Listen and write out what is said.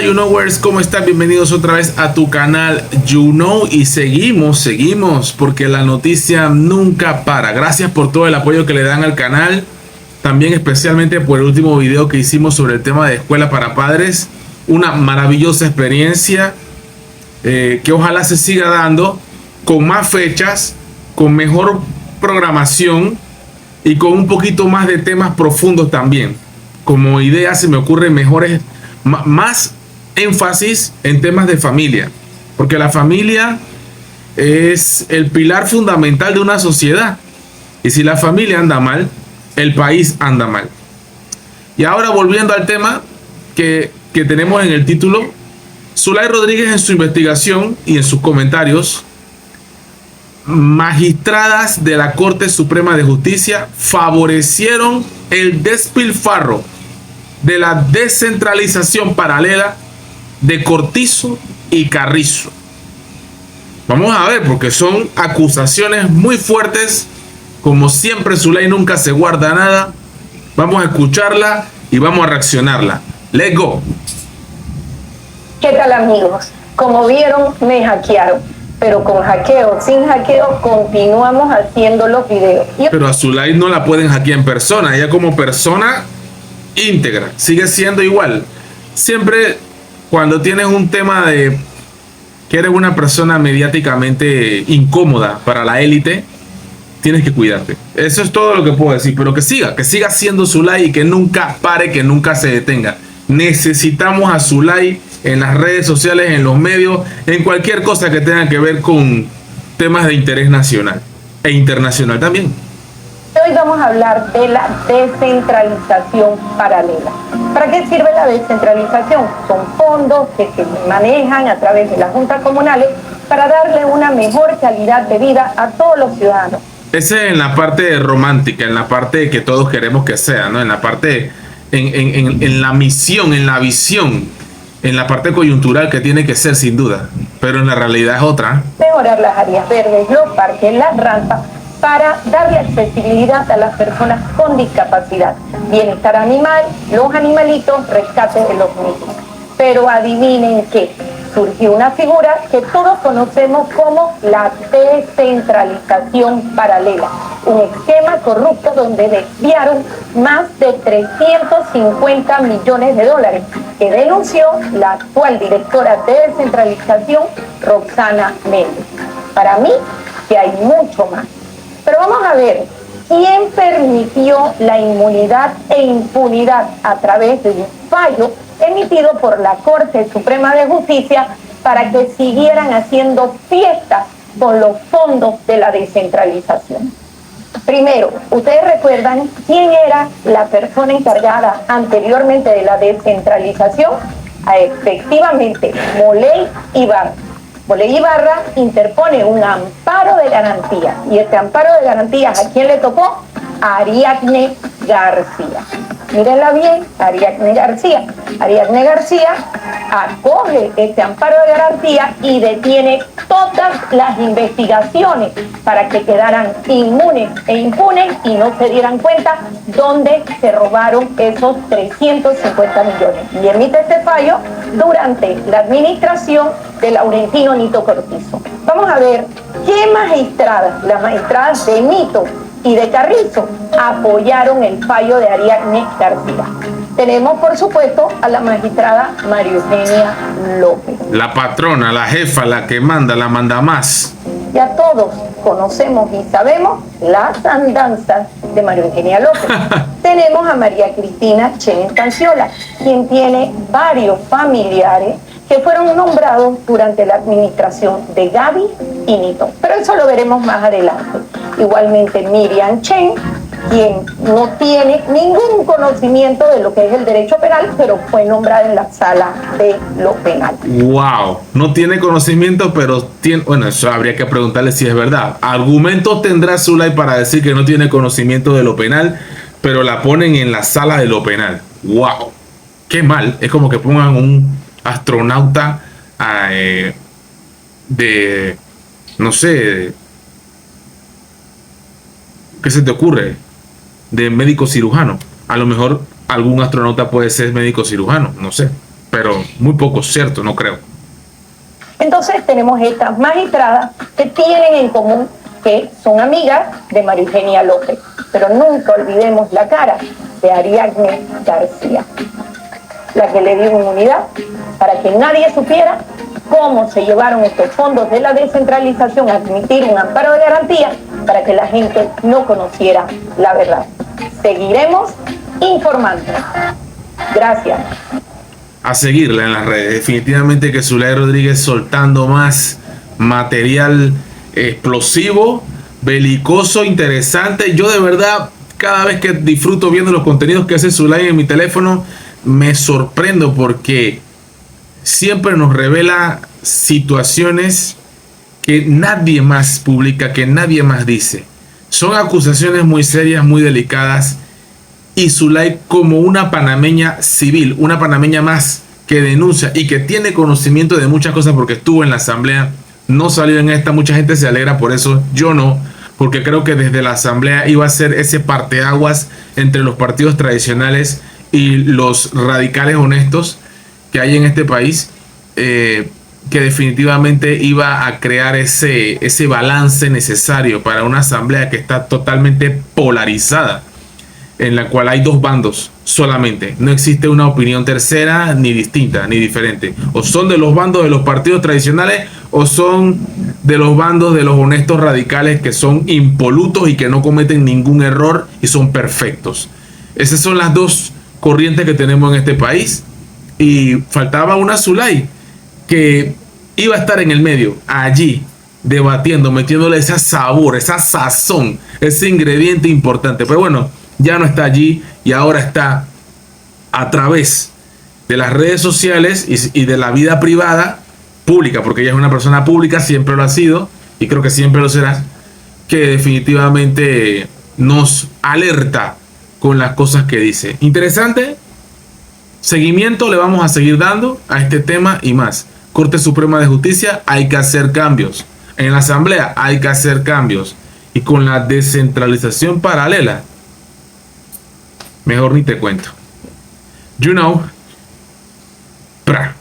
You Knowers, ¿cómo están? Bienvenidos otra vez a tu canal You Know. Y seguimos, porque la noticia nunca para. Gracias por todo el apoyo que le dan al canal. También especialmente por el último video que hicimos sobre el tema de escuela para padres. Una maravillosa experiencia que ojalá se siga dando con más fechas, con mejor programación y con un poquito más de temas profundos también. Como idea se me ocurren mejores, más énfasis en temas de familia, porque la familia es el pilar fundamental de una sociedad, y si la familia anda mal, el país anda mal. Y ahora volviendo al tema que tenemos en el título, Zulay Rodríguez en su investigación y en sus comentarios: magistradas de la Corte Suprema de Justicia favorecieron el despilfarro de la descentralización paralela de Cortizo y Carrizo. Vamos a ver, porque son acusaciones muy fuertes. Como siempre, Zulay nunca se guarda nada. Vamos a escucharla y vamos a reaccionarla. Let's go. ¿Qué tal, amigos? Como vieron, me hackearon, pero con hackeo, sin hackeo, continuamos haciendo los videos. Pero a Zulay no la pueden hackear en persona. Ella como persona íntegra sigue siendo igual. Siempre cuando tienes un tema de que eres una persona mediáticamente incómoda para la élite, tienes que cuidarte. Eso es todo lo que puedo decir. Pero que siga siendo Zulay y que nunca pare, que nunca se detenga. Necesitamos a Zulay en las redes sociales, en los medios, en cualquier cosa que tenga que ver con temas de interés nacional e internacional también. Hoy vamos a hablar de la descentralización paralela. ¿Para qué sirve la descentralización? Son fondos que se manejan a través de las juntas comunales para darle una mejor calidad de vida a todos los ciudadanos. Esa es en la parte romántica, en la parte que todos queremos que sea, ¿no? En la parte, en la misión, en la visión, en la parte coyuntural que tiene que ser, sin duda. Pero en la realidad es otra. Mejorar las áreas verdes, los parques, las rampas, para darle accesibilidad a las personas con discapacidad. Bienestar animal, los animalitos, rescate de los mismos. Pero adivinen qué, surgió una figura que todos conocemos como la descentralización paralela. Un esquema corrupto donde desviaron más de 350 millones de dólares, que denunció la actual directora de descentralización, Roxana Méndez. Para mí, que hay mucho más. Pero vamos a ver, ¿quién permitió la inmunidad e impunidad a través de un fallo emitido por la Corte Suprema de Justicia para que siguieran haciendo fiestas con los fondos de la descentralización? Primero, ¿ustedes recuerdan quién era la persona encargada anteriormente de la descentralización? Efectivamente, Moley Ibarra. Moley Ibarra interpone un amparo de garantía, y este amparo de garantías, ¿a quién le tocó? A Ariadne García. Mírenla bien, Ariadne García. Ariadne García acoge este amparo de garantía y detiene todas las investigaciones para que quedaran inmunes e impunes y no se dieran cuenta dónde se robaron esos 350 millones. Y emite este fallo durante la administración de Laurentino Nito Cortizo. Vamos a ver qué magistradas, las magistradas de Nito y de Carrizo, apoyaron el fallo de Ariadne García. Tenemos, por supuesto, a la magistrada María Eugenia López. La patrona, la jefa, la que manda, la manda más. Ya todos conocemos y sabemos las andanzas de María Eugenia López. Tenemos a María Cristina Chen Canciola, quien tiene varios familiares que fueron nombrados durante la administración de Gaby y Nito. Pero eso lo veremos más adelante. Igualmente Miriam Chen, quien no tiene ningún conocimiento de lo que es el derecho penal, pero fue nombrada en la sala de lo penal. Wow, no tiene conocimiento, pero tiene, bueno, eso habría que preguntarle si es verdad. Argumentos tendrá Zulay para decir que no tiene conocimiento de lo penal, pero la ponen en la sala de lo penal. Wow, qué mal. Es como que pongan un astronauta de, no sé, ¿qué se te ocurre? De médico cirujano. A lo mejor algún astronauta puede ser médico cirujano, no sé. pero muy poco cierto, no creo. Entonces tenemos estas magistradas que tienen en común que son amigas de María Eugenia López, pero nunca olvidemos la cara de Ariadne García, la que le dio inmunidad para que nadie supiera cómo se llevaron estos fondos de la descentralización a admitir un amparo de garantía para que la gente no conociera la verdad. Seguiremos informando. Gracias. A seguirla en las redes. Definitivamente que Zulay Rodríguez soltando más material explosivo, belicoso, interesante. Yo de verdad, cada vez que disfruto viendo los contenidos que hace Zulay en mi teléfono, me sorprendo porque siempre nos revela situaciones que nadie más publica, que nadie más dice. Son acusaciones muy serias, muy delicadas. Y Zulay, como una panameña civil, una panameña más que denuncia y que tiene conocimiento de muchas cosas porque estuvo en la asamblea, no salió en esta. Mucha gente se alegra por eso, yo no, porque creo que desde la asamblea iba a ser ese parteaguas entre los partidos tradicionales y los radicales honestos que hay en este país, que definitivamente iba a crear ese balance necesario para una asamblea que está totalmente polarizada, en la cual hay dos bandos solamente. No existe una opinión tercera, ni distinta, ni diferente. O son de los bandos de los partidos tradicionales, o son de los bandos de los honestos radicales que son impolutos y que no cometen ningún error y son perfectos. Esas son las dos corrientes que tenemos en este país. Y faltaba una Zulay que iba a estar en el medio, allí, debatiendo, metiéndole ese sabor, esa sazón, ese ingrediente importante. Pero bueno, ya no está allí y ahora está a través de las redes sociales y de la vida privada pública, porque ella es una persona pública, siempre lo ha sido y creo que siempre lo será, que definitivamente nos alerta con las cosas que dice. Interesante. Seguimiento le vamos a seguir dando a este tema y más. Corte Suprema de Justicia, hay que hacer cambios. En la Asamblea hay que hacer cambios. Y con la descentralización paralela, mejor ni te cuento. You know. Pra.